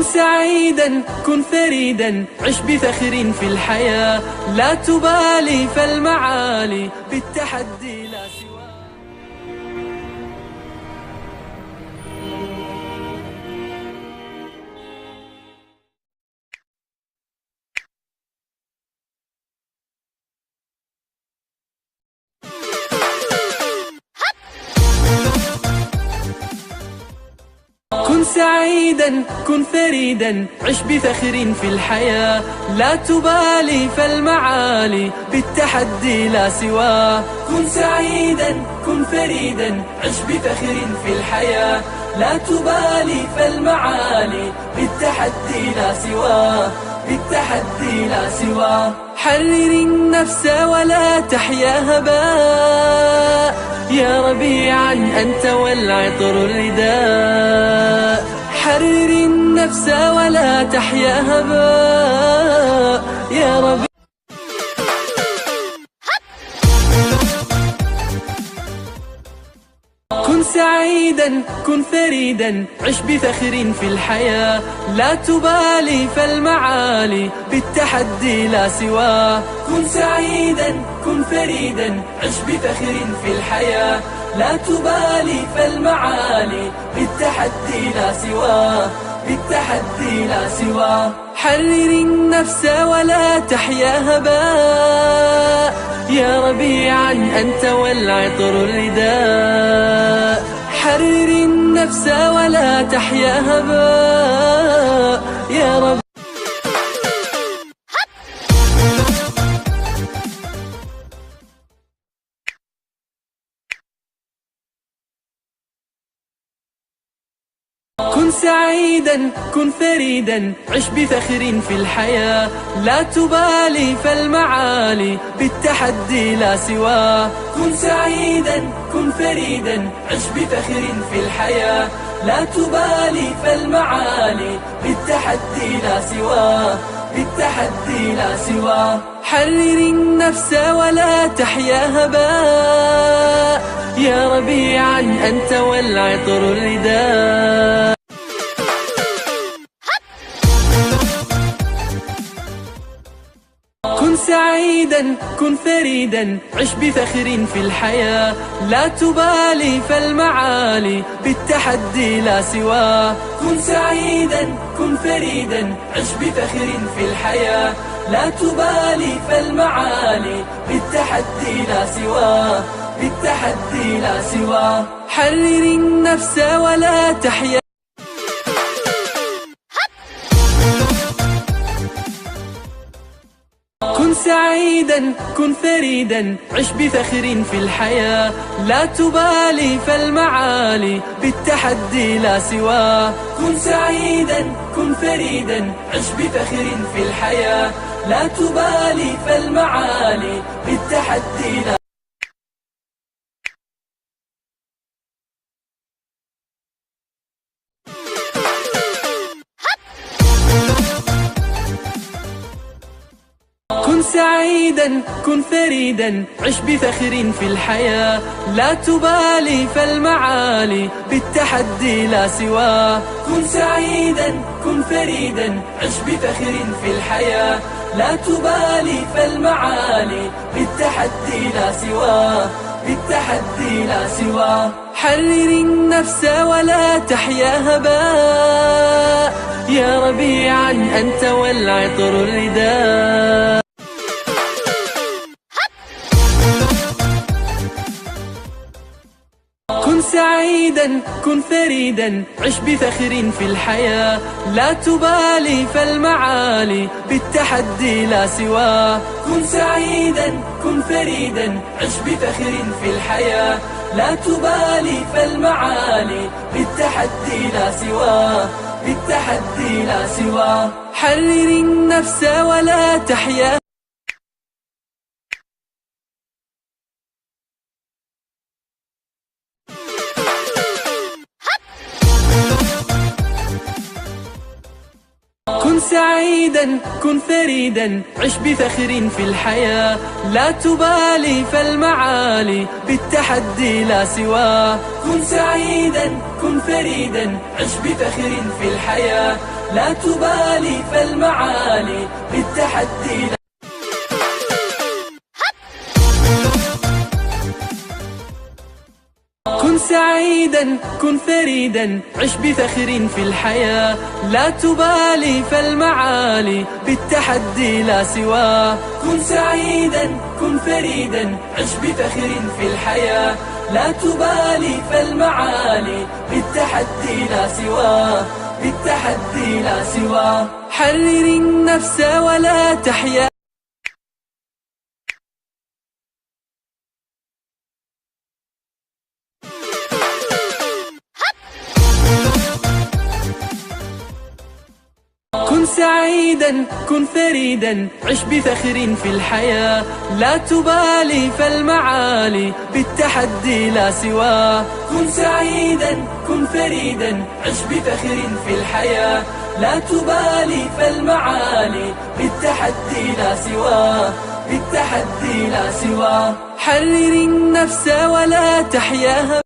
كن سعيدا كن فريدا عش بفخر في الحياة، لا تبالي فالمعالي بالتحدي لا سوى. كن سعيدا كن فريدا عش بفخر في الحياة، لا تبالي فالمعالي بالتحدي لا سواه. كن سعيدا كن فريدا عش بفخر في الحياة، لا تبالي فالمعالي بالتحدي لا سواه، بالتحدي لا سواه. حرر النفس ولا تحيا هباء، يا ربيعا أنت والعطر الرداء. حرر النفس ولا تحيا هباء، يا ربيعا. كن سعيدا كن فريدا عش بفخر في الحياة، لا تبالي فالمعالي بالتحدي لا سواه. كن سعيدا كن فريدا عش بفخر في الحياة، لا تبالي فالمعالي بالتحدي لا سواه، بالتحدي لا سواه. حرر النفس ولا تحيا هباء، يا ربيعا أنت والعطر الرداء. حرر النفس ولا تحيا هباء، يا رب. كن سعيدا كن فريدا عش بفخر في الحياة، لا تبالي فالمعالي بالتحدي لا سواه. كن سعيدا كن فريدا عش بفخر في الحياة، لا تبالي فالمعالي بالتحدي لا سواه، بالتحدي لا سواه. حرر النفس ولا تحيا هباء، يا ربيعا أنت والعطر الرداء. كن سعيدا كن فريدا عش بفخر في الحياة، لا تبالي فالمعالي بالتحدي لا سواه. كن سعيدا كن فريدا عش بفخر في الحياة، لا تبالي فالمعالي بالتحدي لا سواه، بالتحدي لا سواه. حرر النفس ولا تحيا. كن سعيدا كن فريدا عش بفخر في الحياة، لا تبالي فالمعالي بالتحدي لا سواه. كن سعيدا كن فريدا عش بفخر في الحياة، لا تبالي فالمعالي بالتحدي لا. كن سعيدا كن فريدا عش بفخر في الحياة، لا تبالي فالمعالي بالتحدي لا سواه. كن سعيدا كن فريدا عش بفخر في الحياة، لا تبالي فالمعالي بالتحدي لا سواه، بالتحدي لا سواه. حرر النفس ولا تحيا هباء، يا ربيعا أنت والعطر الرداء. كن سعيدا كن فريدا عش بفخر في الحياة، لا تبالي فالمعالي بالتحدي لا سواه. كن سعيدا كن فريدا عش بفخر في الحياة، لا تبالي فالمعالي بالتحدي لا سواه، بالتحدي لا سواه. حرر النفس ولا تحيا. كن سعيدا كن فريدا عش بفخر في الحياة، لا تبالي فالمعالي بالتحدي لا سواه. كن سعيدا كن فريدا عش بفخر في الحياة، لا تبالي فالمعالي بالتحدي. كن سعيدا كن فريدا عش بفخر في الحياة، لا تبالي فالمعالي بالتحدي لا سواه. كن سعيدا كن فريدا عش بفخر في الحياة، لا تبالي فالمعالي بالتحدي لا سواه، بالتحدي لا سواه. حرر النفس ولا تحيا. كن سعيدا كن فريدا عش بفخر في الحياة، لا تبالي فالمعالي بالتحدي لا سواه. كن سعيدا كن فريدا عش بفخر في الحياة، لا تبالي فالمعالي بالتحدي لا سواه، بالتحدي لا سواه. حرر النفس ولا تحياها.